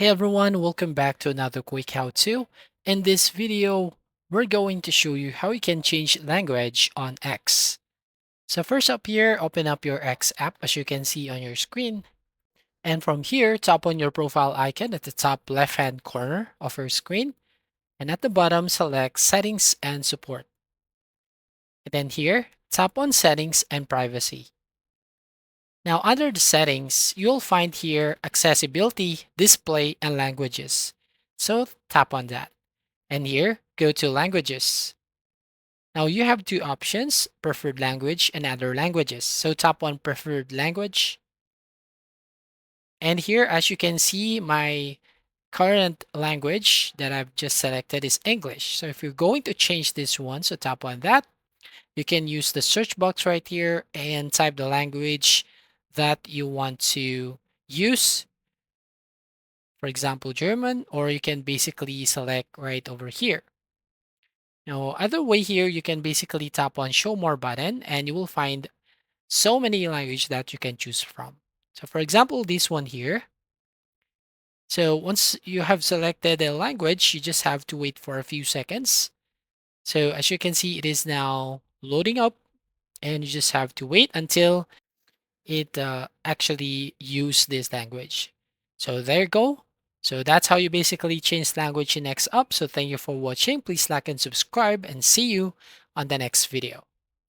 Hey everyone, welcome back to another quick how-to. In this video, we're going to show you how you can change language on X. So first up here, open up your X app as you can see on your screen. And from here, tap on your profile icon at the top left-hand corner of your screen. And at the bottom, select Settings and Support. And then here, tap on Settings and Privacy. Now under the settings, you'll find here Accessibility, Display, and Languages. So tap on that. And here, go to Languages. Now you have two options, Preferred Language and Other Languages. So tap on Preferred Language. And here, as you can see, my current language that I've just selected is English. So if you're going to change this one, so tap on that. You can use the search box right here and type the language that you want to use. For example, German, or you can basically select right over here. Now, other way here, you can basically tap on show more button and you will find so many language that you can choose from. So for example, this one here. So once you have selected a language, you just have to wait for a few seconds. So as you can see, it is now loading up and you just have to wait until it actually use this language. So there you go. So that's how you basically change language in X up. So thank you for watching. Please like and subscribe and see you on the next video.